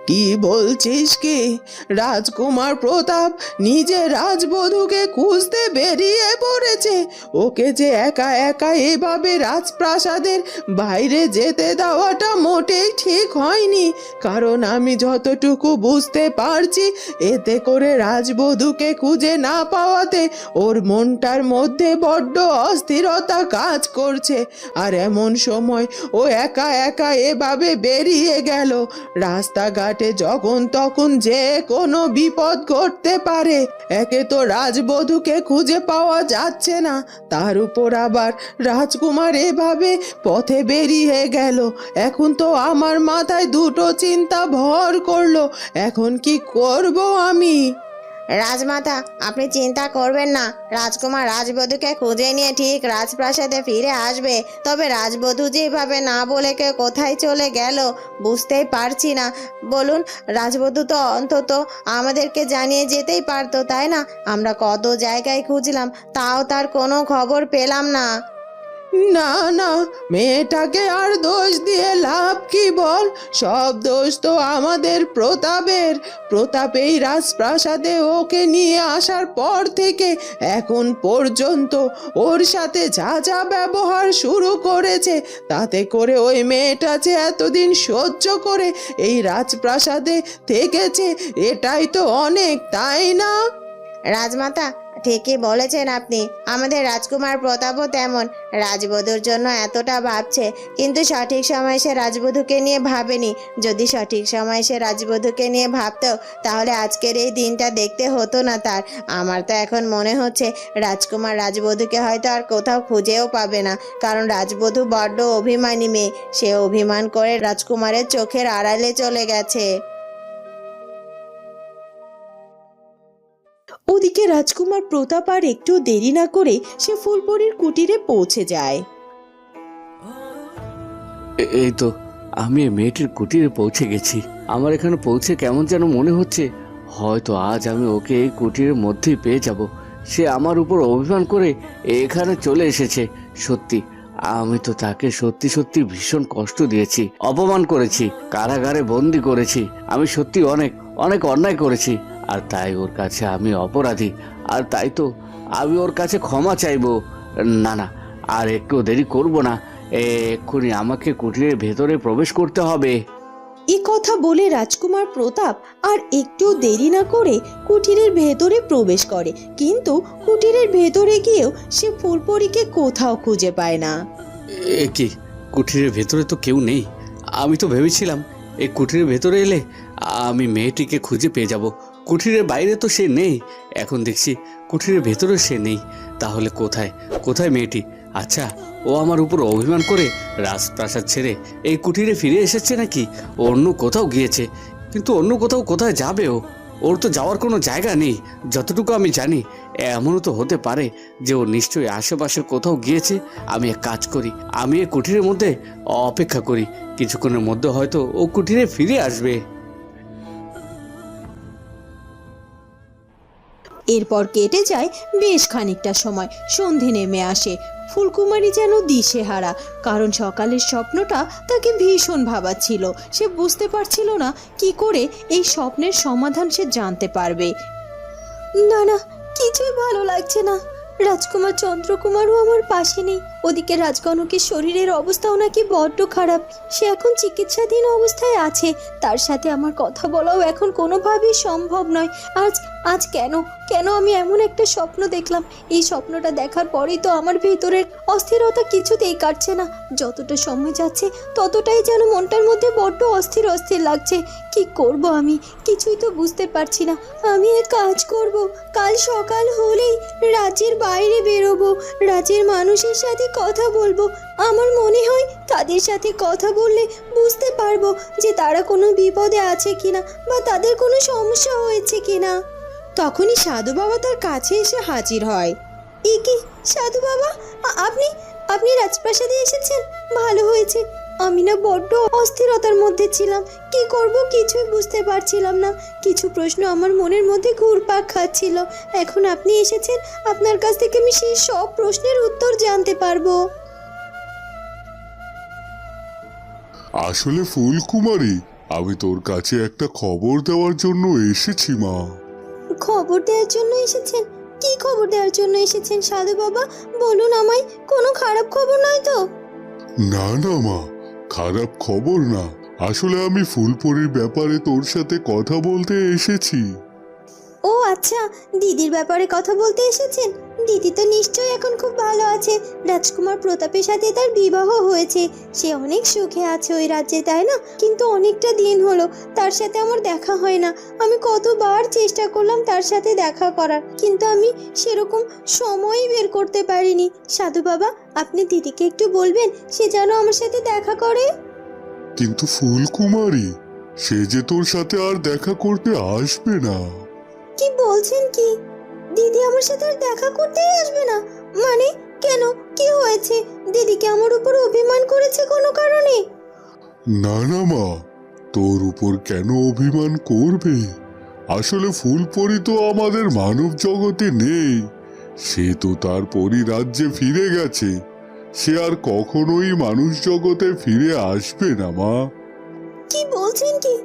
কি বলছিস কি? রাজকুমার প্রতাপ নিজে রাজবধূকে খুঁজতে বেরিয়ে পড়েছে? ওকে যে একা একা এভাবে রাজপ্রাসাদের বাইরে যেতে দেওয়াটা মোটেই ঠিক হয়নি, কারণ আমি যতটুকু বুঝতে পারছি এতে করে রাজবধূকে খুঁজে না পাওয়াতে ওর মনটার মধ্যে বড্ড অস্থিরতা কাজ করছে। আর এমন সময় ও একা একা এভাবে বেরিয়ে গেল। রাস্তাঘাটে যখন তখন যে কোনো বিপদ ঘটতে পারে। একে তো রাজবধূকে খুঁজে পাওয়া যাচ্ছে না, তার উপর আবার রাজকুমার এভাবে পথে বেরিয়ে গেল। এখন তো আমার মাথায় দুটো চিন্তা ভর করলো, এখন কি করব আমি? রাজমাতা, আপনি চিন্তা করবেন না, রাজকুমার রাজবধূকে খুঁজে নিয়ে ঠিক রাজপ্রাসাদে ফিরে আসবে। তবে রাজবধূ যেভাবে না বলে কে কোথায় চলে গেল বুঝতেই পারছি না। বলুন, রাজবধূ তো অন্তত আমাদেরকে জানিয়ে যেতেই পারতো, তাই না? আমরা কত জায়গায় খুঁজলাম, তাও তার কোনো খবর পেলাম না। না না, মেয়েটাকে আর দোষ দিয়ে লাভ কি বল? সব দোষ তো আমাদের প্রতাপের। প্রতাপেই রাজপ্রাসাদে ওকে নিয়ে আসার পর থেকে এখন পর্যন্ত ওর সাথে যা যা ব্যবহার শুরু করেছে, তাতে করে ওই মেয়েটা যে এতদিন সহ্য করে এই রাজপ্রাসাদে থেকেছে, এটাই তো অনেক, তাই না? রাজমাতা, ঠিকই বলেছেন আপনি। আমাদের রাজকুমার প্রতাপও তেমন, রাজবধূর জন্য এতটা ভাবছে, কিন্তু সঠিক সময় সে রাজবধূকে নিয়ে ভাবেনি। যদি সঠিক সময় সে রাজবধূকে নিয়ে ভাবতো তাহলে আজকের এই দিনটা দেখতে হতো না তার। আমার তো এখন মনে হচ্ছে রাজকুমার রাজবধূকে হয়তো আর কোথাও খুঁজেও পাবে না, কারণ রাজবধূ বড্ড অভিমানী মেয়ে। সে অভিমান করে রাজকুমারের চোখের আড়ালে চলে গেছে। ওদিকে রাজকুমার প্রতাপ আর একটু দেরি না করে সে ফুলপরির কুটিরে পৌঁছে যায়। এই তো আমি এই মেয়েটির কুটিরে পৌঁছে গেছি। আমার এখানে পৌঁছে কেমন যেন মনে হচ্ছে, হয়তো আজ আমি ওকে এই কুটিরের মধ্যেই পেয়ে যাব। সে আমার উপর অভিমান করে এখানে চলে এসেছে। সত্যি আমি তো তাকে সত্যি সত্যি ভীষণ কষ্ট দিয়েছি, অপমান করেছি, কারাগারে বন্দি করেছি। আমি সত্যি অনেক অনেক অন্যায় করেছি, আর তাই ওর কাছে আমি অপরাধী। আর তাই তো আমি ওর কাছে ক্ষমা চাইবো। না না, আর একটু দেরি করব না, এক্ষুনি আমাকে কুটিরের ভেতরে প্রবেশ করতে হবে। এ কথা বলে রাজকুমার প্রতাপ আর একটু দেরি না করে কুটিরের ভেতরে প্রবেশ করে, কিন্তু কুটিরের ভেতরে গিয়েও সে ফুলপরিকে কোথাও খুঁজে পায় না। এ কি, কুটিরের ভেতরে তো কেউ নেই। আমি তো ভেবেছিলাম এই কুটিরের ভেতরে এলে আমি মেয়েটিকে খুঁজে পেয়ে যাব। কুটিরের বাইরে তো সে নেই, এখন দেখছি কুটিরের ভেতরে সে নেই। তাহলে কোথায় কোথায় মেয়েটি? আচ্ছা, ও আমার উপর অভিমান করে রাজপ্রাসাদ ছেড়ে এই কুটিরে ফিরে এসেছে নাকি অন্য কোথাও গিয়েছে? কিন্তু অন্য কোথাও কোথায় যাবে ও? ওর তো যাওয়ার কোনো জায়গা নেই যতটুকু আমি জানি। এমনও তো হতে পারে যে ও নিশ্চয়ই আশেপাশে কোথাও গিয়েছে। আমি এক কাজ করি, আমি এই কুটিরের মধ্যে অপেক্ষা করি, কিছুক্ষণের মধ্যে হয়তো ও কুটিরে ফিরে আসবে। এরপর কেটে যায় বেশ খানিকটা সময়। সন্ধে নেমে আসে। ফুলকুমারী যেন দিশেহারা, কারণ সকালের স্বপ্নটা তাকে ভীষণ ভাবাচ্ছিল। সে বুঝতে পারছিল না কি করে এই স্বপ্নের সমাধান সে জানতে পারবে। না না, কিছুই ভালো লাগছে না। রাজকুমার চন্দ্রকুমারও আমার পাশে নেই। ওদিকে রাজকনকের শরীরের অবস্থাও নাকি বড্ড খারাপ। সে এখন চিকিৎসাধীন অবস্থায় আছে। তার সাথে আমার কথা বলাও এখন কোনোভাবেই সম্ভব নয়। আজ আজ কেন কেন আমি এমন একটা স্বপ্ন দেখলাম? এই স্বপ্নটা দেখার পরেই তো আমার ভেতরের অস্থিরতা কিছুতেই কাটছে না। যতটা সময় যাচ্ছে ততটাই যেন মনটার মধ্যে বড্ড অস্থির অস্থির লাগছে। কি করব আমি কিছুই তো বুঝতে পারছি না। আমি এক কাজ করব, কাল সকাল হলেই রাজ্যের বাইরে বেরোবো, রাজ্যের মানুষের সাথে কথা বলবো। আমার মনে হয় তাদের সাথে কথা বললে বুঝতে পারবো যে তারা কোনো বিপদে আছে কিনা বা তাদের কোনো সমস্যা হয়েছে কিনা। তখনই সাধু বাবা তার কাছে এসে হাজির হয়। এ কি সাধু বাবা, আপনি আপনি রাজপ্রাসাদে এসেছেন? ভালো হয়েছে। আমি না বড্ড অস্থিরতার মধ্যে ছিলাম, কি করব কিছুই বুঝতে পারছিলাম না। কিছু প্রশ্ন আমার মনের মধ্যে ঘুরপাক খাচ্ছিল। এখন আপনি এসেছেন, আপনার কাছ থেকে আমি সেই সব প্রশ্নের উত্তর জানতে পারবো। আসলে ফুলকুমারী, আমি তোর কাছে একটা খবর দেওয়ার জন্য এসেছি মা। খবর দেওয়ার জন্য এসেছেন? কি খবর দেওয়ার জন্য এসেছেন সাধু বাবা? বলুন আমায়, কোনো খারাপ খবর নয় তো? না না মা, খারাপ খবর না। আসলে আমি ফুলপরির ব্যাপারে তোর সাথে কথা বলতে এসেছি। ও আচ্ছা, দিদির ব্যাপারে কথা বলতে এসেছেন। দিদি তো নিশ্চয়ই এখন খুব ভালো আছে। রাজকুমার প্রতাপের সাথে তার বিবাহ হয়েছে, সে অনেক সুখে আছে ওই রাজ্যে, তাই না? কিন্তু অনেকটা দিন হলো তার সাথে আমার দেখা হয় না। আমি কতবার চেষ্টা করলাম তার সাথে দেখা করার, কিন্তু আমি সেরকম সময়ই বের করতে পারিনি। সাধু বাবা, আপনি দিদিকে একটু বলবেন সে যেন আমার সাথে দেখা করে। কিন্তু ফুলকুমারী, সে যে তোর সাথে আর দেখা করতে আসবে না। কি বলছেন কি? দিদি আমার সাথে আর দেখা করতেই আসবে না? মানে কেন, কি হয়েছে? দিদি কি আমার উপর অভিমান করেছে কোনো কারণে? না না মা, তোর উপর কেন অভিমান করবে? আসলে ফুলপরি তো আমাদের মানব জগতে নেই, সে তো তার পরিরাজ্যে ফিরে গেছে। সে আর কখনোই মানুষ জগতে ফিরে আসবে না মা। কি বলছেন কি?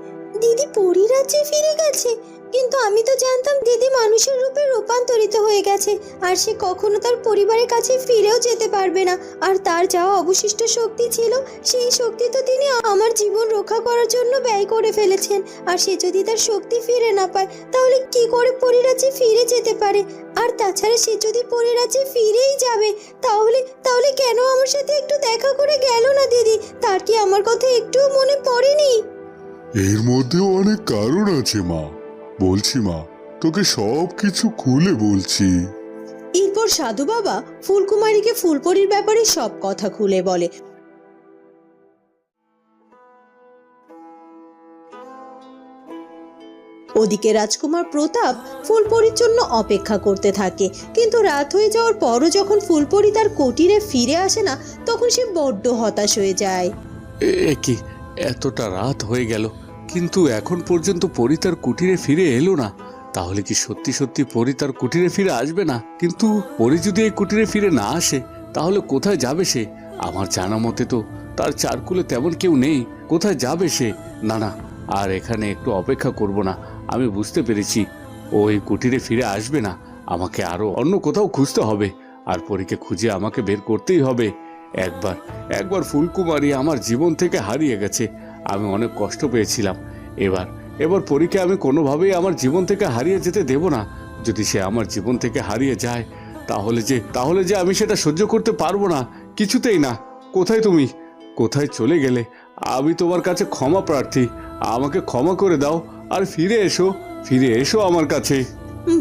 দিদি পরিরাজ্যে ফিরে গেছে? কিন্তু আমি তো জানতাম দিদি মানুষের রূপে রূপান্তরিত হয়ে গেছে, আর সে কখনো তার পরিবারের কাছে ফিরেও যেতে পারবে না। আর তার যা অবশিষ্ট শক্তি ছিল, সেই শক্তি তো তিনি আমার জীবন রক্ষা করার জন্য ব্যয় করে ফেলেছেন। আর সে যদি তার শক্তি ফিরে না পায়, তাহলে কি করে পরিরাজ্যে ফিরে যেতে পারে? আর তাছাড়া সে যদি পরিরাজ্যে ফিরেই যাবে, তাহলে তাহলে কেন আমার সাথে একটু দেখা করে গেল না দিদি? তার কি আমার কথা একটুও মনে পড়েনি? এর মধ্যেও অনেক কারণ আছে মা। বলছি মা, তোকে সব কিছু খুলে বলছি। এরপর সাধু বাবা ফুলকুমারীকে ফুলপরির ব্যাপারে সব কথা খুলে বলে। ওদিকে রাজকুমার প্রতাপ ফুলপরির জন্য অপেক্ষা করতে থাকে, কিন্তু রাত হয়ে যাওয়ার পরও যখন ফুলপরি তার কুটিরে ফিরে আসে না, তখন সে বড্ড হতাশ হয়ে যায়। এ কি, এতটা রাত হয়ে গেল কিন্তু এখন পর্যন্ত পরি তার কুটিরে ফিরে এলো না। তাহলে কি সত্যি সত্যি পরি তার কুটিরে ফিরে আসবে না? কিন্তু পরি যদি এই কুটিরে ফিরে না আসে, তাহলে কোথায় যাবে সে? আমার জানা মতে তো তার চারকুলে তেমন কেউ নেই। কোথায় যাবে সে? না না, আর এখানে একটু অপেক্ষা করব না। আমি বুঝতে পেরেছি ও এই কুটিরে ফিরে আসবে না। আমাকে আরো অন্য কোথাও খুঁজতে হবে, আর পরীকে খুঁজে আমাকে বের করতেই হবে। একবার ফুলকুমারী আমার জীবন থেকে হারিয়ে গেছে, আমি অনেক কষ্ট পেয়েছিলাম। এবার পরীকে আমি কোনোভাবেই আমার জীবন থেকে হারিয়ে যেতে দেব না। যদি সে আমার জীবন থেকে হারিয়ে যায়, তাহলে যে আমি সেটা সহ্য করতে পারবো না, কিছুতেই না। কোথায় তুমি? কোথায় চলে গেলে? আমি তোমার কাছে ক্ষমা প্রার্থী, আমাকে ক্ষমা করে দাও আর ফিরে এসো আমার কাছে।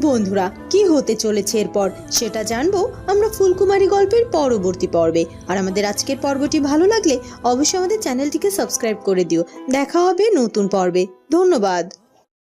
বন্ধুরা, কি হতে চলেছে এরপর সেটা জানবো আমরা ফুলকুমারী গল্পের পরবর্তী পর্বে। আর আমাদের আজকের পর্বটি ভালো লাগলে অবশ্যই আমাদের চ্যানেলটিকে সাবস্ক্রাইব করে দিও। দেখা হবে নতুন পর্বে। ধন্যবাদ।